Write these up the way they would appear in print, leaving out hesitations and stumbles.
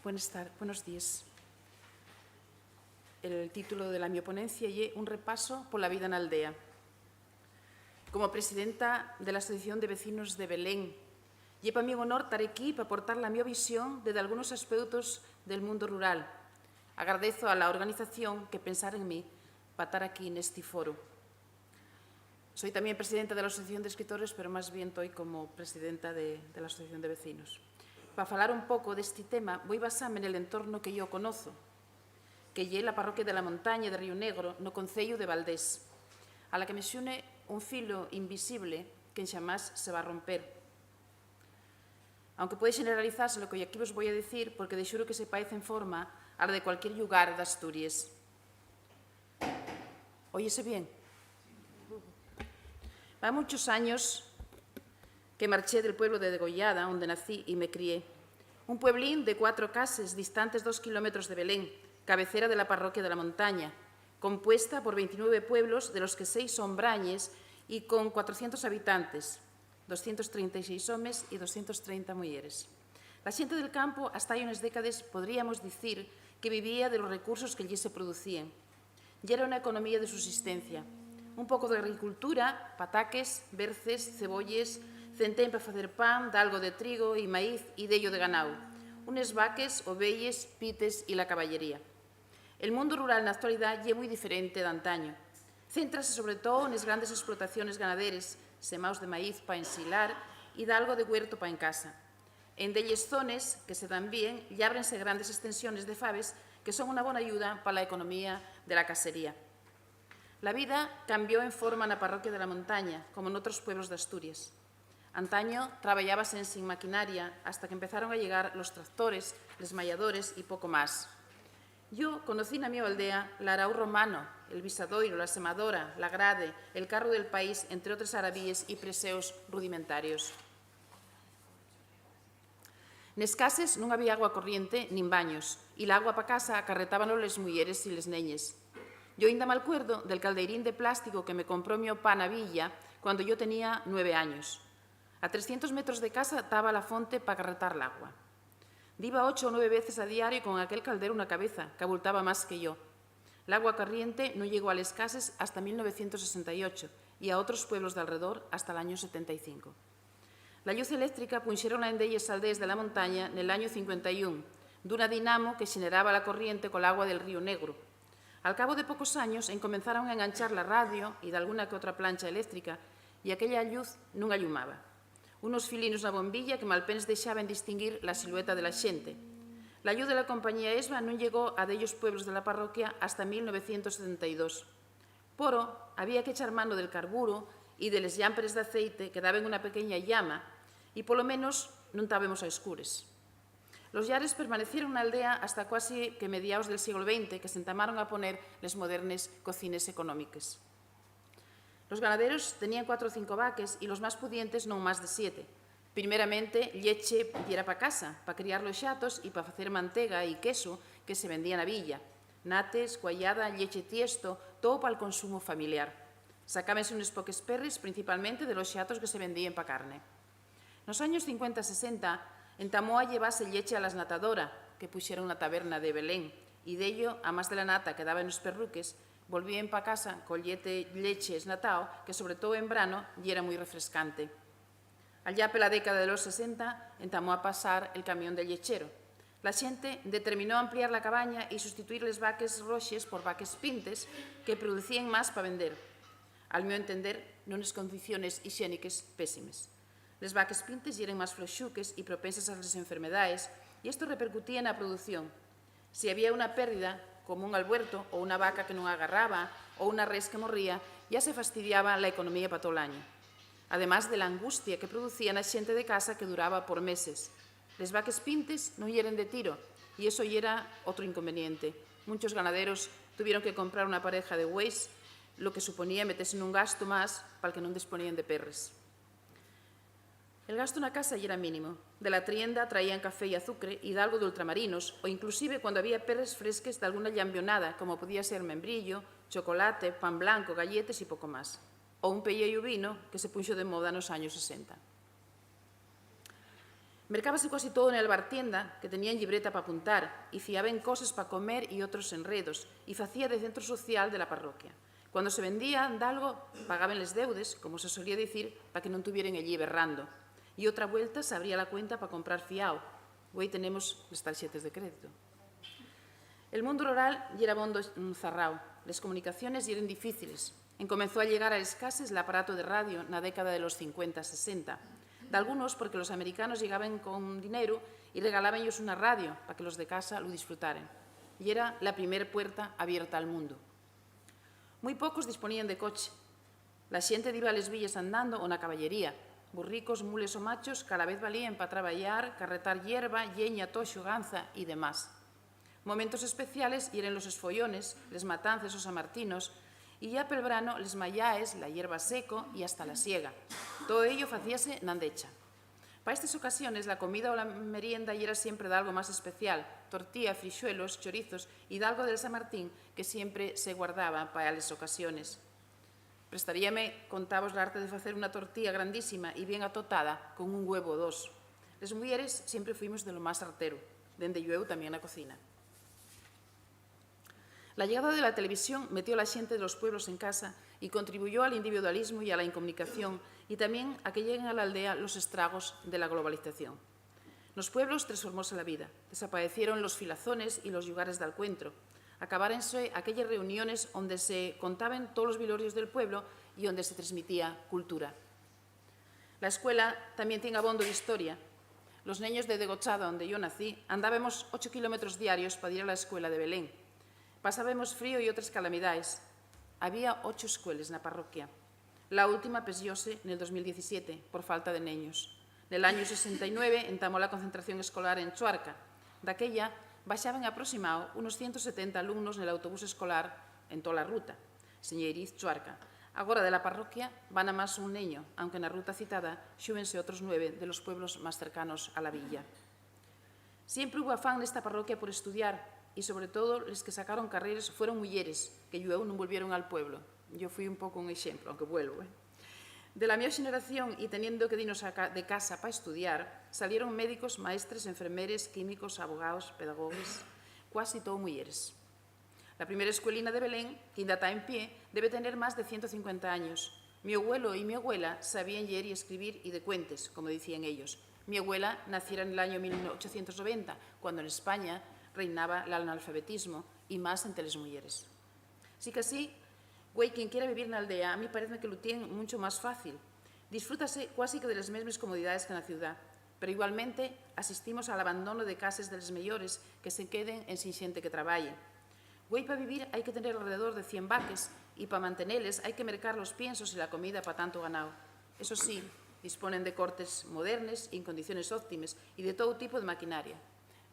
Buenos días. El título de la mi ponencia es Un repaso por la vida en aldea. Como presidenta de la Asociación de Vecinos de Belén, y para mí un honor estar aquí para aportar la mi visión de algunos aspectos del mundo rural. Agradezco a la organización que pensara en mí para estar aquí en este foro. Soy también presidenta de la Asociación de Escritores, pero más bien estoy como presidenta de la Asociación de Vecinos. Para falar un pouco deste tema, vou basarme en el entorno que yo conozo, que é la parroquia de la Montaña de Río Negro, no concello de Valdés, a la que me xune un filo invisible que xamás se va a romper. Aunque pode generalizarse lo que aquí vos voy a decir, porque de xuro que se parece en forma a la de cualquier lugar de Asturias. ¿Óyese bien? Va muchos años que marché del pueblo de Degollada, donde nací y me crié. Un pueblín de 4 casas distantes 2 kilómetros de Belén, cabecera de la parroquia de la Montaña, compuesta por 29 pueblos, de los que 6 son brañes y con 400 habitantes, 236 homes y 230 mujeres. La xente del campo, hasta hai unas décadas, podríamos dicir que vivía de los recursos que allí se producían. Y era una economía de subsistencia. Un pouco de agricultura, pataques, berces, cebolles, centén para facer pan, dalgo de trigo e maíz e dello de ganao, unes vaques, ovelles, pites e la caballería. El mundo rural na actualidade é moi diferente de antaño. Céntrase sobre todo nas grandes explotaciones ganaderas, semaos de maíz para ensilar e dalgo de huerto para en casa. En delles zonas que se dan bien, lle ábrense grandes extensiones de faves que son unha bona ayuda para a economía de la casería. La vida cambió en forma na parroquia de la Montaña, como en outros pueblos de Asturias. Antaño traballábase sin maquinaria hasta que empezaron a llegar los tractores, los malladores y poco más. Yo conocí en mi aldea la araú romano, el visadoiro, la semadora, la grade, el carro del país, entre otros aravíes y preseos rudimentarios. Nes cases non había agua corriente nin baños e la agua pa casa acarretábanos les mulleres e les neñes. Yo ainda me acuerdo del caldeirín de plástico que me compró mi opá na villa cuando yo tenía 9 años. A 300 metros de casa estaba la fonte para acarretar el agua. Diba 8 o 9 veces a diario con aquel caldero una cabeza, que abultaba más que yo. El agua corriente no llegó a Les Cases hasta 1968 y a otros pueblos de alrededor hasta el año 75. La luz eléctrica punxeron en delles aldeas de la montaña en el año 51, d'una dinamo que generaba la corriente con el agua del Río Negro. Al cabo de pocos años comenzaron a enganchar la radio y de alguna que otra plancha eléctrica y aquella luz non allumaba. Unos filinos na bombilla que malpens deixaban distinguir la silueta de la xente. La luz de la compañía ESBA non llegó a dellos pueblos de la parroquia hasta 1972. Poro, había que echar mano del carburo e de les llámpares de aceite que daban unha pequeña llama e polo menos non estábamos a escures. Los llares permanecieron na aldea hasta casi que mediados del siglo XX, que se entamaron a poner les modernes cocines económicas. Los ganaderos tenían 4 o 5 vaques y los más pudientes non máis de 7. Primeramente, leche era para casa, para criar los xatos e para facer mantega e queso que se vendía na villa. Nates, cuallada, leche tiesto, todo para el consumo familiar. Sacábense unos poques perres, principalmente de los xatos que se vendían para carne. Nos años 50-60, entamó a llevarse leche a las natadoras, que puxeron na taberna de Belén, e dello, a más de la nata que daban nos perruques, volvían para casa con leche esnatao, que sobre todo en verano y era muy refrescante. Allá pela década de los 60 entamó a pasar el camión del lechero. La xente determinó ampliar la cabaña y sustituir les vaques roxes por vaques pintes que producían más para vender. Al meu entender, nunes condiciones higiénicas pésimes. Les vaques pintes eran más floxuques y propensas a las enfermedades y esto repercutía en la producción. Si había una pérdida, como un albuerto o una vaca que non agarraba o una res que morría, ya se fastidiaba la economía para todo el año. Además de la angustia que producía na xente de casa que duraba por meses. Les vaques pintes non yeren de tiro e eso era otro inconveniente. Muchos ganaderos tuvieron que comprar una pareja de bueyes, lo que suponía meterse en un gasto más para el que non disponían de perres. El gasto na casa ya era mínimo. De la tienda traían café y azúcar y algo de ultramarinos, o inclusive cuando había perres fresques de alguna llambionada, como podía ser membrillo, chocolate, pan blanco, galletes y poco más. O un pelleiro vino que se puxo de moda nos años 60. Mercábase casi todo en el bartienda, que tenían llibreta para apuntar, y fiaban cosas para comer y otros enredos, y facía de centro social de la parroquia. Cuando se vendía algo, pagaban les deudes, como se solía dicir, para que non tuvieran allí berrando. Y otra vuelta se abría la cuenta para comprar fiao. Hoy tenemos les tarxetes de crédito. El mundo rural ya era bondo zarrao. Las comunicaciones ya eran difíciles. Comenzó a llegar a escases el aparato de radio na década de los 50-60. De algunos porque los americanos llegaban con dinero y regalaban ellos una radio para que los de casa lo disfrutaran. Y era la primera puerta abierta al mundo. Muy pocos disponían de coche. La xente iba a les villas andando o na caballería. Burricos, mules o machos cada vez valían para traballar, carretar hierba, lleña, toxo, ganza y demás. Momentos especiales eran los esfollones, les matanzas o samartinos, y ya pel verano les mallaes, la hierba seco y hasta la siega. Todo ello facíase na andecha. Para estas ocasiones, la comida o la merienda era siempre de algo más especial, tortilla, frixuelos, chorizos y de algo del San Martín que siempre se guardaba para las ocasiones. Prestaríame contaros el arte de hacer una tortilla grandísima y bien atotada con un huevo o dos. Las mujeres siempre fuimos de lo más artero, dende yo también a la cocina. La llegada de la televisión metió a la gente de los pueblos en casa y contribuyó al individualismo y a la incomunicación y también a que lleguen a la aldea los estragos de la globalización. Los pueblos transformóse la vida, desaparecieron los filazones y los lugares de encuentro, acabáronse aquellas reuniones donde se contaban todos los vilorios del pueblo y donde se transmitía cultura. La escuela también tiene abondo de historia. Los niños de Degochada, donde yo nací, andábamos 8 kilómetros diarios para ir a la escuela de Belén. Pasábamos frío y otras calamidades. Había 8 escuelas en la parroquia. La última perdióse en el 2017 por falta de niños. En el año 69 entamó la concentración escolar en Chuarca. Daquella baixaban aproximado unos 170 alumnos en el autobús escolar en toda la ruta. Señeiriz, Chuarca. Agora de la parroquia van a más un niño, aunque en la ruta citada xúbense otros 9 de los pueblos más cercanos a la villa. Siempre hubo afán nesta parroquia por estudiar, y sobre todo los que sacaron carreras fueron mujeres, que luego no volvieron al pueblo. Yo fui un poco un ejemplo, aunque vuelvo. De la mi generación y teniendo que irnos de casa para estudiar, salieron médicos, maestres, enfermeres, químicos, abogados, pedagogos, casi todo mujeres. La primera escuelina de Belén, que ainda está en pie, debe tener más de 150 años. Mi abuelo y mi abuela sabían leer y escribir y de cuentes, como decían ellos. Mi abuela naciera en el año 1890, cuando en España reinaba el analfabetismo y más entre las mujeres. Sí que así, güey, quien quiera vivir en la aldea, a mí parece que lo tiene mucho más fácil. Disfrútase casi que de las mismas comodidades que en la ciudad, pero igualmente asistimos al abandono de casas de los mayores que se queden en sin xente que traballe. Güey, para vivir hay que tener alrededor de 100 vaques y para mantenerles hay que mercar los piensos y la comida para tanto ganado. Eso sí, disponen de cortes modernes y en condiciones óptimas y de todo tipo de maquinaria.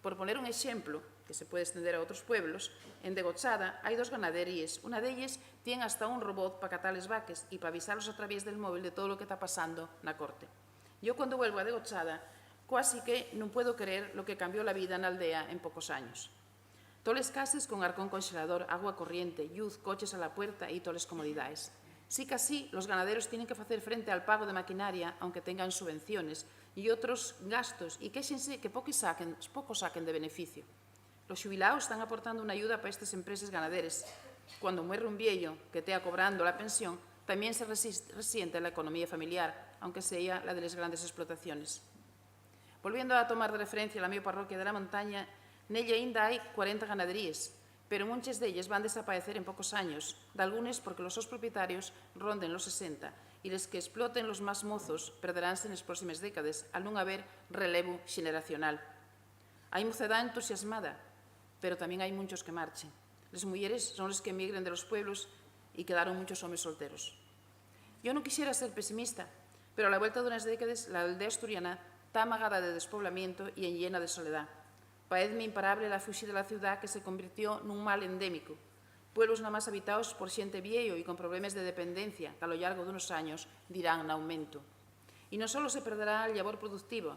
Por poner un ejemplo, que se puede extender a otros pueblos, en Degochada hay 2 ganaderías. Una de ellas tiene hasta un robot para catar les vaques y para avisarlos a través del móvil de todo lo que está pasando na corte. Yo cuando vuelvo a Degochada, casi que no puedo creer lo que cambió la vida en la aldea en pocos años. Todas las casas con arcón congelador, agua corriente, luz, coches a la puerta y todas las comodidades. Sí que así, los ganaderos tienen que hacer frente al pago de maquinaria, aunque tengan subvenciones, y otros gastos, y quéxense que poco saquen de beneficio. Los xubilados están aportando una ayuda para estas empresas ganaderas. Cuando muere un viejo que esté cobrando la pensión, también se resiente la economía familiar, aunque sea la de las grandes explotaciones. Volviendo a tomar de referencia la mi parroquia de la montaña, nella ainda hai 40 ganaderías, pero muchas de ellas van a desaparecer en pocos años, de algunas porque los propietarios ronden los 60 y los que exploten los más mozos perderánse en las próximas décadas al no haber relevo generacional. Hay mocedad entusiasmada, pero también hay muchos que marchen. Las mujeres son las que emigran de los pueblos y quedaron muchos hombres solteros. Yo no quisiera ser pesimista, pero a la vuelta de unas décadas la aldea asturiana está amagada de despoblamiento y llena de soledad. Paréceme imparable la fuxida de la ciudad que se convirtió en un mal endémico. Pueblos nada más habitados por xente viejo y con problemas de dependencia que a lo largo de unos años dirán en aumento. Y no solo se perderá el labor productivo,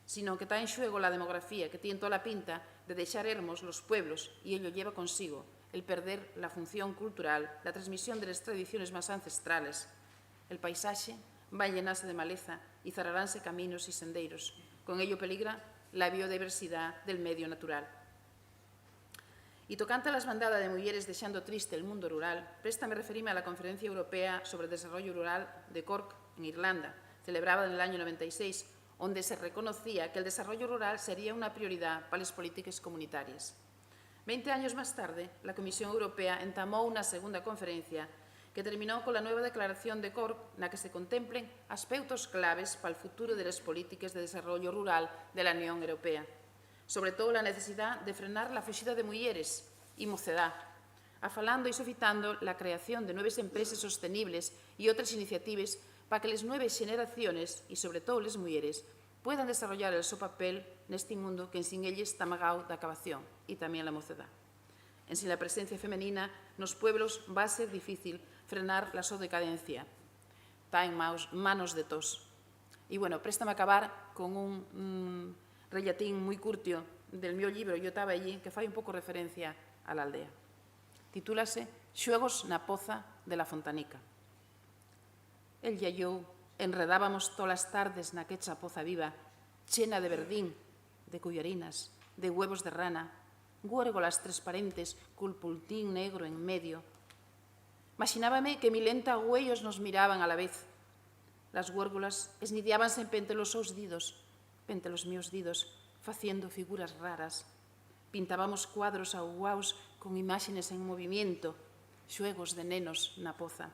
sino que está en xuego la demografía que tiene toda la pinta de deixar ermos los pueblos y ello lleva consigo el perder la función cultural, la transmisión de las tradiciones más ancestrales. El paisaje va a llenarse de maleza y cerraránse caminos y senderos. Con ello peligra la biodiversidade del medio natural. E tocante a las bandadas de mulleres deixando triste el mundo rural, préstame referirme a la Conferencia Europea sobre el Desarrollo Rural de Cork, en Irlanda, celebrada en el año 96, donde se reconocía que el desarrollo rural sería una prioridad para las políticas comunitarias. 20 años más tarde, la Comisión Europea entamó una segunda conferencia que terminó con la nueva declaración de Cork, na que se contemplen aspectos claves para el futuro de las políticas de desarrollo rural de la Unión Europea. Sobre todo la necesidad de frenar la fuxida de mulleres e mocedad, afalando e sofitando la creación de nuevas empresas sostenibles e otras iniciativas para que las nuevas generaciones, y sobre todo las mulleres, puedan desarrollar el seu papel neste mundo que sin ellas está amagado de acabación, y también la mocedad. En sin la presencia femenina, nos pueblos va a ser difícil frenar la súa decadencia. Está en manos de todos. E, bueno, préstame acabar con un relatín moi curtio del meu libro Yo estaba allí, que fai un pouco referencia a la aldea. Titúlase Xuegos na poza de la Fontanica. El e eu enredábamos tolas tardes naquecha poza viva, chena de verdín, de cuyarinas, de huevos de rana, guérgolas transparentes cul pultín negro en medio. Imaginábame que milenta güellos nos miraban a la vez. Las guérgolas esnidiábanse pente los seus didos, pente los meus didos, faciendo figuras raras. Pintábamos cuadros aguaos con imágenes en movimiento, xuegos de nenos na poza.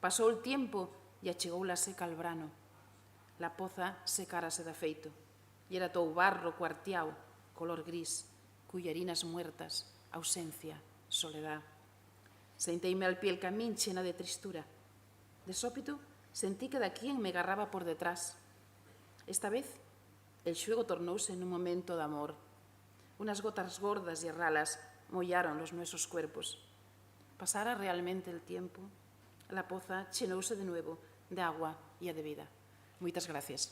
Pasou o tiempo e achegou la seca al brano. La poza secárase de feito, e era todo barro cuarteado, color gris, cuyarinas muertas, ausencia, soledad. Senteime al pie el camín chena de tristura. De sópito sentí que daquén me agarraba por detrás. Esta vez, el xuego tornouse nun momento de amor. Unas gotas gordas e ralas mollaron los nuestros cuerpos. Pasara realmente el tiempo. La poza chenouse de nuevo de agua e de vida. Moitas gracias.